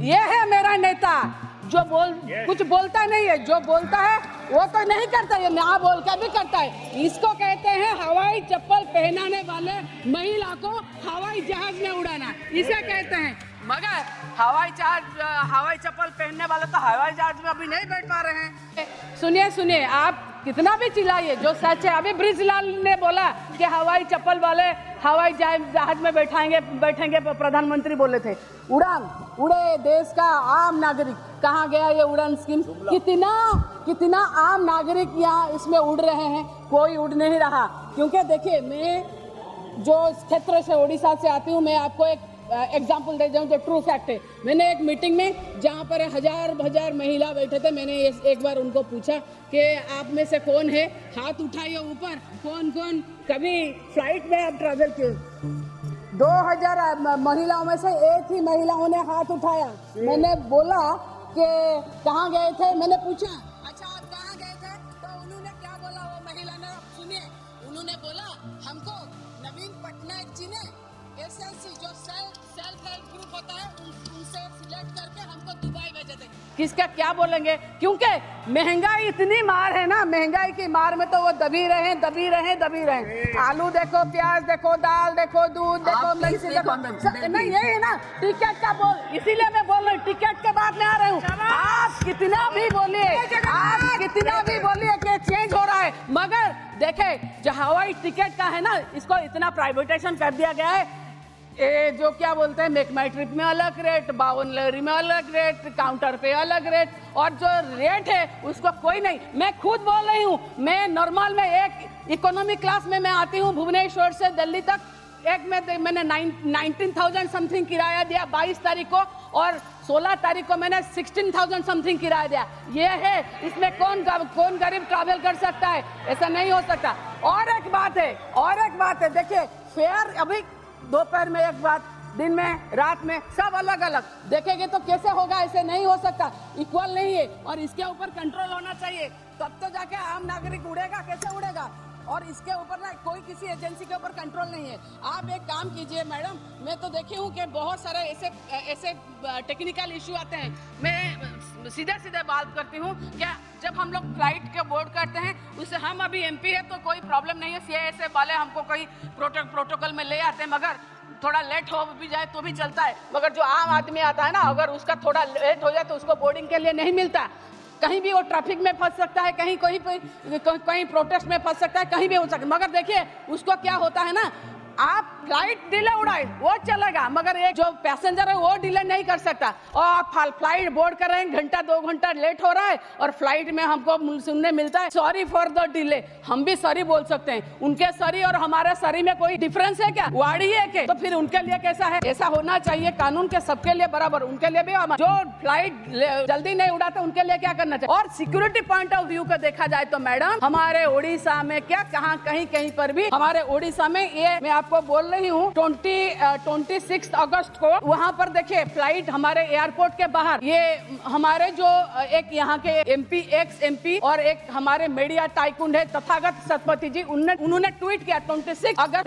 ये है मेरा नेता जो कुछ बोलता नहीं है, जो बोलता है वो तो नहीं करता, ये ना बोल के भी करता है। इसको कहते हैं हवाई चप्पल पहनाने वाले महिला को हवाई जहाज में उड़ाना, इसे कहते हैं। मगर हवाई चप्पल पहनने वाले तो हवाई जहाज में अभी नहीं बैठ पा रहे हैं। सुनिए, आप कितना भी चिल्लाइए, जो सच है, अभी ब्रिजलाल ने बोला कि हवाई चप्पल वाले हवाई जहाज में बैठेंगे प्रधानमंत्री बोले थे। उड़े देश का आम नागरिक, कहाँ गया ये उड़ान स्कीम? कितना आम नागरिक यहाँ इसमें उड़ रहे हैं, कोई उड़ नहीं रहा। क्योंकि देखिए, मैं जो क्षेत्र से उड़ीसा से आती हूँ, मैं आपको एक एग्जाम्पल दे दूं जो ट्रू फैक्ट है। मैंने एक मीटिंग में जहाँ पर हजार महिला बैठे थे, मैंने एक बार उनको पूछा कि आप में से कौन है, हाथ उठाइए ऊपर, कौन कभी फ्लाइट में आप ट्रैवल किए? 2000 महिलाओं में से एक ही महिलाओं ने हाथ उठाया। मैंने बोला कि कहाँ गए थे, मैंने पूछा अच्छा आप कहाँ गए थे, तो उन्होंने क्या बोला, वो महिला ने, सुनिए, उन्होंने बोला हमको नवीन पटनायक जी ने SLC जो सेल्फ हेल्प ग्रुप होता है उनसे सिलेक्ट करके हमको दुबई भेजे थे। किसका क्या बोलेंगे? क्योंकि महंगाई इतनी मार है ना, महंगाई की मार में तो वो दबी रहे। आलू देखो, प्याज देखो, दाल देखो, दूध देखो, मिर्ची देखो, नहीं यही है ना टिकट का बोल। इसीलिए मैं बोल रही हूँ, टिकट के बाद में आ रही हूँ। आप कितना भी बोलिए कि चेंज हो रहा है, मगर देखे जो हवाई टिकट का है ना, इसको इतना प्राइवेटाइजेशन कर दिया गया है। ये जो क्या बोलते हैं, मेक माई ट्रिप में अलग रेट, बावन लहरी में अलग रेट, काउंटर पे अलग रेट, और जो रेट है उसको कोई नहीं। मैं खुद बोल रही हूँ, मैं नॉर्मल में एक इकोनॉमी क्लास में मैं आती हूँ भुवनेश्वर से दिल्ली तक, एक में मैंने 19,000 समथिंग किराया दिया 22 तारीख को, और 16 तारीख को मैंने 16,000 समथिंग किराया दिया। ये है, इसमें कौन गरीब ट्रैवल कर सकता है? ऐसा नहीं हो सकता। और एक बात है, देखिए फेयर अभी दोपहर में एक बात, दिन में, रात में, सब अलग अलग देखेंगे तो कैसे होगा? ऐसे नहीं हो सकता, इक्वल नहीं है, और इसके ऊपर कंट्रोल होना चाहिए, तब तो जाके आम नागरिक उड़ेगा। कैसे उड़ेगा? और इसके ऊपर ना कोई किसी एजेंसी के ऊपर कंट्रोल नहीं है। आप एक काम कीजिए मैडम, मैं तो देखी हूँ कि बहुत सारे ऐसे टेक्निकल इश्यू आते हैं। मैं सीधे बात करती हूँ, क्या जब हम लोग फ्लाइट के बोर्ड करते हैं, उससे हम अभी MP है तो कोई प्रॉब्लम नहीं है, CISF वाले हमको कोई प्रोटोकॉल में ले आते हैं, मगर थोड़ा लेट हो भी जाए तो भी चलता है। मगर जो आम आदमी आता है ना, अगर उसका थोड़ा लेट हो जाए तो उसको बोर्डिंग के लिए नहीं मिलता। कहीं भी वो ट्रैफिक में फंस सकता है, कहीं प्रोटेस्ट में फंस सकता है, कहीं भी हो सकता है। मगर देखिए उसको क्या होता है ना, आप फ्लाइट डिले उड़ाए वो चलेगा, मगर एक जो पैसेंजर है वो डिले नहीं कर सकता। और आप फ्लाइट बोर्ड कर रहे हैं, घंटा 2 घंटा लेट हो रहा है, और फ्लाइट में हमको सुनने मिलता है सॉरी फॉर द डिले। हम भी सॉरी बोल सकते हैं, उनके सॉरी और हमारे सॉरी में कोई डिफरेंस है क्या? वाड़ी है क्या? तो फिर उनके लिए कैसा है? ऐसा होना चाहिए कानून के सबके लिए बराबर, उनके लिए भी। जो फ्लाइट जल्दी नहीं उड़ाते उनके लिए क्या करना चाहिए? और सिक्योरिटी पॉइंट ऑफ व्यू को देखा जाए तो मैडम, हमारे उड़ीसा में क्या, कहीं पर भी हमारे उड़ीसा में, ये मैं आपको बोल रही हूँ, 26 अगस्त को वहाँ पर देखिए फ्लाइट हमारे एयरपोर्ट के बाहर, ये हमारे जो एक यहाँ के एक्स MP और एक हमारे मीडिया टाइकून है तथागत सतपथी जी, उन्होंने ट्वीट किया 26 अगस्त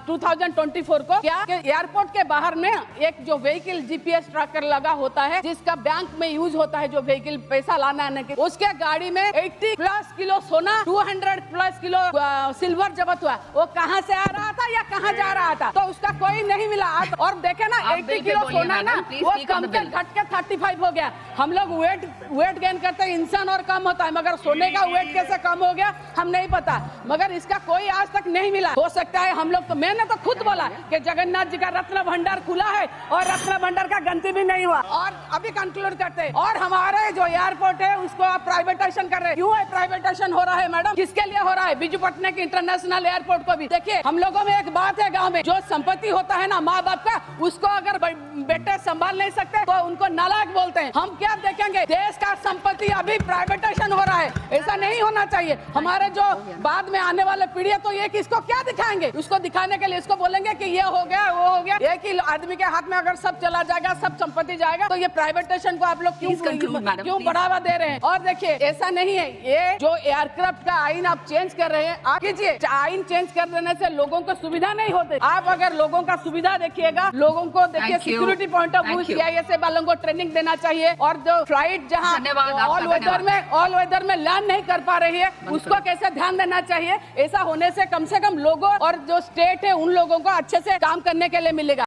2024 को, क्या एयरपोर्ट के बाहर में एक जो व्हीकल GPS ट्रैकर लगा होता है, जिसका बैंक में यूज होता है, जो व्हीकल पैसा लाना आने के, उसके गाड़ी में 80+ किलो सोना, 200+ किलो सिल्वर जब्त हुआ। वो कहाँ से आ रहा था या कहाँ जा रहा था? तो उसका कोई नहीं मिला। और देखे ना 80 किलो सोना ना, वो कम के घट के 35 हो गया। हम लोग वेट गेन करते हैं, इंसान और कम होता है, मगर सोने का वेट कैसे कम हो गया हम नहीं पता, मगर इसका कोई आज तक नहीं मिला। हो सकता है हम लोग, तो मैंने तो खुद बोला कि जगन्नाथ जी का रत्न भंडार खुला है और रत्न भंडार का गंती भी नहीं हुआ। और अभी कंक्लूड करते हैं, और हमारे जो एयरपोर्ट है उसको आप प्राइवेटाइजेशन कर रहे हैं। क्यों है प्राइवेटाइजेशन हो रहा है मैडम? किसके लिए हो रहा है? बिजू पटनायक इंटरनेशनल एयरपोर्ट को भी देखिए। हम लोगों में एक बात है, गांव में जो संपत्ति होता है ना माँ बाप का, उसको अगर बेटे संभाल नहीं सकते तो उनको नालायक बोलते हैं। हम क्या देखेंगे? देश का संपत्ति अभी प्राइवेटाइजेशन हो रहा है, ऐसा नहीं होना चाहिए। हमारे जो बाद में आने वाले पीढ़ी है, तो ये किसको क्या दिखाएंगे? उसको दिखाने के लिए इसको बोलेंगे कि ये हो गया वो हो गया। एक ही आदमी के हाथ में अगर सब चला जाएगा, सब संपत्ति जाएगा, तो ये प्राइवेटाइजेशन को आप लोग क्यों बढ़ावा दे रहे हैं? और देखिए ऐसा नहीं है, ये जो एयरक्राफ्ट का आइन आप चेंज कर रहे हैं, आप कीजिए। आइन चेंज कर देने से लोगों को सुविधा नहीं होती। आप अगर लोगों का सुविधा देखिएगा, लोगों को देखिए Thank you. Security point of view Thank you. CISF वालों को ट्रेनिंग देना चाहिए, और जो फ्लाइट जहाँ धन्यवाद, आपका ऑल वेदर में लैंड नहीं कर पा रही है उसको कैसे ध्यान देना चाहिए। ऐसा होने से कम लोगों और जो स्टेट है उन लोगों को अच्छे से काम करने के लिए मिलेगा।